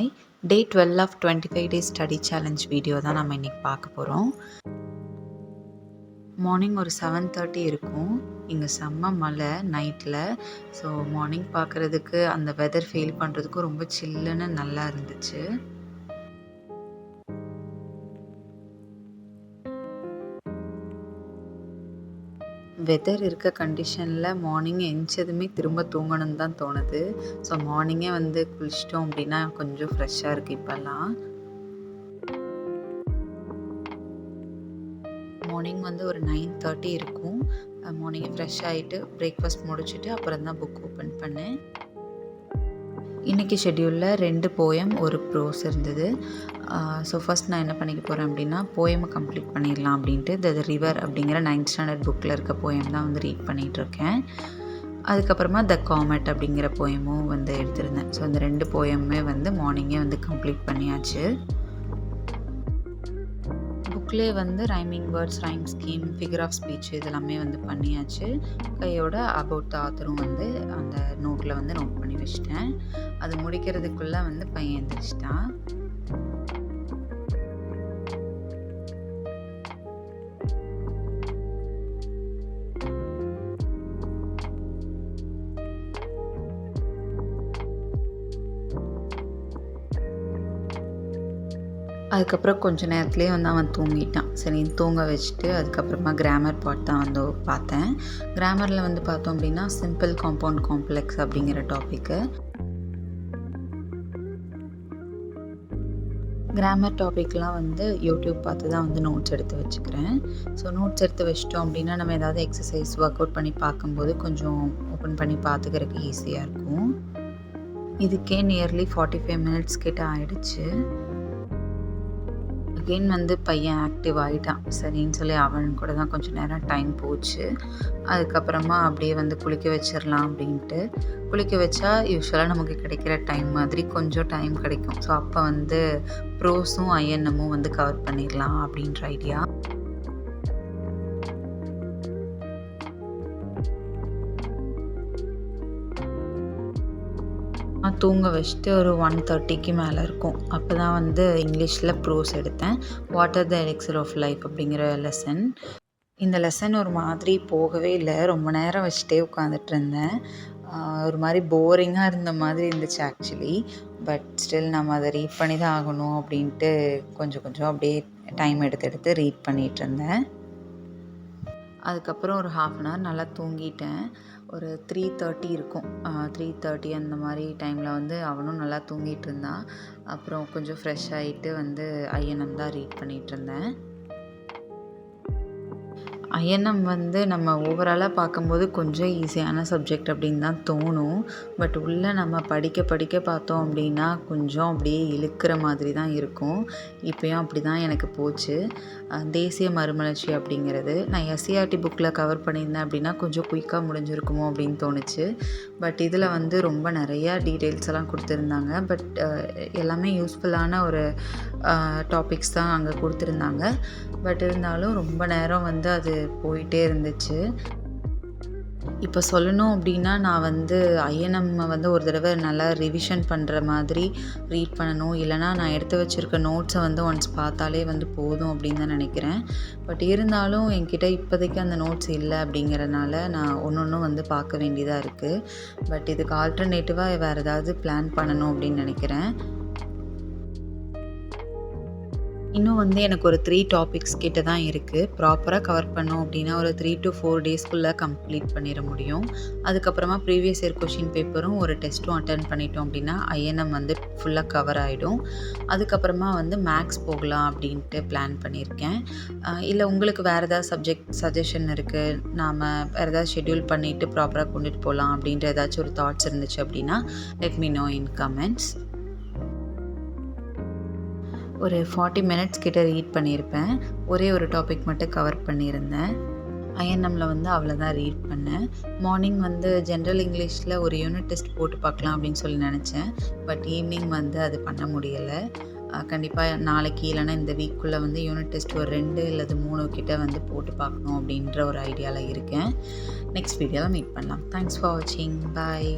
Hi. Day 12 of 25 days study challenge video தான் நம்ம இன்றைக்கி பார்க்க போகிறோம். மார்னிங் ஒரு 7:30 இருக்கும். இங்கே செம்ம மழை நைட்டில். ஸோ மார்னிங் பார்க்குறதுக்கு அந்த வெதர் ஃபீல் பண்ணுறதுக்கும் ரொம்ப சில்லுன்னு நல்லா இருந்துச்சு. வெதர் இருக்க கண்டிஷனில் மார்னிங் எந்திச்சதுமே திரும்ப தூங்கணும்னு தான் தோணுது. ஸோ மார்னிங்கே வந்து குளிச்சிட்டோம் அப்படின்னா கொஞ்சம் ஃப்ரெஷ்ஷாக இருக்குது இப்போல்லாம். மார்னிங் வந்து ஒரு 9:30 இருக்கும். மார்னிங்கே ஃப்ரெஷ் ஆகிட்டு பிரேக்ஃபாஸ்ட் முடிச்சுட்டு அப்புறம் தான் புக் ஓப்பன் பண்ணேன். இன்றைக்கி ஷெட்யூலில் 2 போயம் ஒரு ப்ரோஸ் இருந்தது. ஸோ ஃபஸ்ட் நான் என்ன பண்ணிக்க போகிறேன் அப்படின்னா போயமை கம்ப்ளீட் பண்ணிடலாம் அப்படின்ட்டு த ரிவர் அப்படிங்கிற 9th ஸ்டாண்டர்ட் புக்கில் இருக்க போயம் தான் வந்து ரீட் பண்ணிகிட்ருக்கேன். அதுக்கப்புறமா த காமெட் அப்படிங்கிற போயமும் வந்து எடுத்திருந்தேன். ஸோ இந்த 2 போயமே வந்து மார்னிங்கே வந்து கம்ப்ளீட் பண்ணியாச்சு. புக்லேயே வந்து rhyming words, rhyme scheme, figure of speech இதெல்லாமே வந்து பண்ணியாச்சு. கையோட அபவுட் த ஆத்தரும் வந்து அந்த நோட்டில் வந்து நோட் பண்ணி வச்சிட்டேன். அது முடிக்கிறதுக்குள்ளே வந்து பையன் எழுந்திரிச்சிட்டான். அதுக்கப்புறம் கொஞ்சம் நேரத்துலேயே வந்து அவன் தூங்கிட்டான். சரி தூங்க வச்சுட்டு அதுக்கப்புறமா கிராமர் பார்ட் தான் வந்து பார்த்தேன். கிராமரில் வந்து பார்த்தோம் அப்படின்னா சிம்பிள், காம்பவுண்ட், காம்ப்ளெக்ஸ் அப்படிங்கிற டாப்பிக்கு. கிராமர் டாபிக்லாம் வந்து யூடியூப் பார்த்து தான் வந்து நோட்ஸ் எடுத்து வச்சுக்கிறேன். ஸோ நோட்ஸ் எடுத்து வச்சிட்டோம் அப்படின்னா நம்ம ஏதாவது எக்ஸசைஸ் ஒர்க் அவுட் பண்ணி பார்க்கும்போது கொஞ்சம் ஓப்பன் பண்ணி பார்த்துக்கிறதுக்கு ஈஸியாக இருக்கும். இதுக்கே நியர்லி 45 மினிட்ஸ் கிட்ட ஆயிடுச்சு. அகெயின் வந்து பையன் ஆக்டிவ் ஆகிட்டான். சரின்னு சொல்லி அவன் கூட தான் கொஞ்சம் நேரம் டைம் போச்சு. அதுக்கப்புறமா அப்படியே வந்து குளிக்க வச்சிடலாம் அப்படின்ட்டு குளிக்க வச்சா யூஸ்வலாக நமக்கு கிடைக்கிற டைம் மாதிரி கொஞ்சம் டைம் கிடைக்கும். ஸோ அப்போ வந்து ப்ரோஸும் ஐஎன்எம்மும் வந்து கவர் பண்ணிடலாம் அப்படின்ற ஐடியா. தூங்க வச்சுட்டு ஒரு 1:30க்கு மேலே இருக்கும். அப்போ தான் வந்து இங்கிலீஷில் ப்ரோஸ் எடுத்தேன். What are the elixir of life அப்படிங்கிற லெசன். இந்த லெசன் ஒரு மாதிரி போகவே இல்லை. ரொம்ப நேரம் வச்சுட்டே உட்காந்துட்டு இருந்தேன். ஒரு மாதிரி போரிங்காக இருந்த மாதிரி இருந்துச்சு ஆக்சுவலி. பட் ஸ்டில் நம்ம அதை ரீட் பண்ணி தான் ஆகணும் அப்படின்ட்டு கொஞ்சம் கொஞ்சம் அப்படியே டைம் எடுத்து ரீட் பண்ணிகிட்டு இருந்தேன். அதுக்கப்புறம் ஒரு 1/2 hour நல்லா தூங்கிட்டேன். ஒரு 3:30 இருக்கும். 3:30 அந்த மாதிரி டைமில் வந்து அவனும் நல்லா தூங்கிட்டு இருந்தான். அப்புறம் கொஞ்சம் ஃப்ரெஷ் ஆகிட்டு வந்து ஐஎன்எம் தான் ரீட் பண்ணிகிட்டு இருந்தேன். ஐஎன்எம் வந்து நம்ம ஓவராலாக பார்க்கும்போது கொஞ்சம் ஈஸியான சப்ஜெக்ட் அப்படின்னு தான் தோணும். பட் உள்ளே நம்ம படிக்க பார்த்தோம் அப்படின்னா கொஞ்சம் அப்படியே இழுக்கிற மாதிரி தான் இருக்கும். இப்போயும் அப்படி தான் எனக்கு போச்சு. தேசிய மறுமலர்ச்சி அப்படிங்கிறது நான் எஸ்சிஆர்டி புக்கில் கவர் பண்ணியிருந்தேன் அப்படின்னா கொஞ்சம் குயிக்காக முடிஞ்சிருக்குமோ அப்படின்னு தோணுச்சு. பட் இதில் வந்து ரொம்ப நிறையா டீட்டெயில்ஸ் எல்லாம் கொடுத்துருந்தாங்க. பட் எல்லாமே யூஸ்ஃபுல்லான ஒரு டாபிக்ஸ் தான் அங்கே கொடுத்துருந்தாங்க. பட் இருந்தாலும் ரொம்ப நேரம் வந்து அது போயிட்டே இருந்துச்சு. இப்போ சொல்லணும் அப்படின்னா நான் வந்து ஐஎன்எம் வந்து ஒரு தடவை நல்லா ரிவிஷன் பண்ணுற மாதிரி ரீட் பண்ணணும். இல்லைனா நான் எடுத்து வச்சுருக்க நோட்ஸை வந்து ஒன்ஸ் பார்த்தாலே வந்து போதும் அப்படின்னு தான் நினைக்கிறேன். பட் இருந்தாலும் என்கிட்ட இப்போதைக்கு அந்த நோட்ஸ் இல்லை அப்படிங்கிறனால நான் ஒன்று வந்து பார்க்க வேண்டியதாக இருக்குது. பட் இதுக்கு ஆல்டர்னேட்டிவாக வேறு ஏதாவது பிளான் பண்ணணும் அப்படின்னு நினைக்கிறேன். இன்னும் வந்து எனக்கு ஒரு 3 டாபிக்ஸ் கிட்ட தான் இருக்குது. ப்ராப்பராக கவர் பண்ணோம் அப்படின்னா ஒரு 3 to 4 டேஸ்க்குள்ளே கம்ப்ளீட் பண்ணிட முடியும். அதுக்கப்புறமா ப்ரீவியஸ் இயர் கொஷின் பேப்பரும் ஒரு டெஸ்ட்டும் அட்டன் பண்ணிட்டோம் அப்படின்னா ஐஎன்எம் வந்து ஃபுல்லாக கவர் ஆகிடும். அதுக்கப்புறமா வந்து மேக்ஸ் போகலாம் அப்படின்ட்டு பிளான் பண்ணியிருக்கேன். இல்லை உங்களுக்கு வேறு ஏதாவது சப்ஜெக்ட் சஜஷன் இருக்குது, நாம் வேறு ஏதாவது ஷெட்யூல் பண்ணிவிட்டு ப்ராப்பராக கொண்டுட்டு போகலாம் அப்படின்ற ஏதாச்சும் ஒரு தாட்ஸ் இருந்துச்சு அப்படின்னா லெட் மீ நோ இன் கமெண்ட்ஸ். ஒரு 40 மினிட்ஸ் கிட்ட ரீட் பண்ணியிருப்பேன். ஒரே ஒரு டாபிக் மட்டும் கவர் பண்ணியிருந்தேன். ஐஎன்எம்மில் வந்து அவ்வளோதான் ரீட் பண்ணேன். மார்னிங் வந்து ஜென்ரல் இங்கிலீஷில் ஒரு யூனிட் டெஸ்ட் போட்டு பார்க்கலாம் அப்படின்னு சொல்லி நினச்சேன். பட் ஈவினிங் வந்து அது பண்ண முடியலை. கண்டிப்பாக நாளைக்கு இல்லைனா இந்த வீக்குள்ளே வந்து யூனிட் டெஸ்ட் ஒரு 2 இல்லது 3 கிட்ட வந்து போட்டு பார்க்கணும் அப்படின்ற ஒரு ஐடியாவில் இருக்கேன். நெக்ஸ்ட் வீடியோவில் மீட் பண்ணலாம். தேங்க்ஸ் ஃபார் வாட்சிங். பாய்.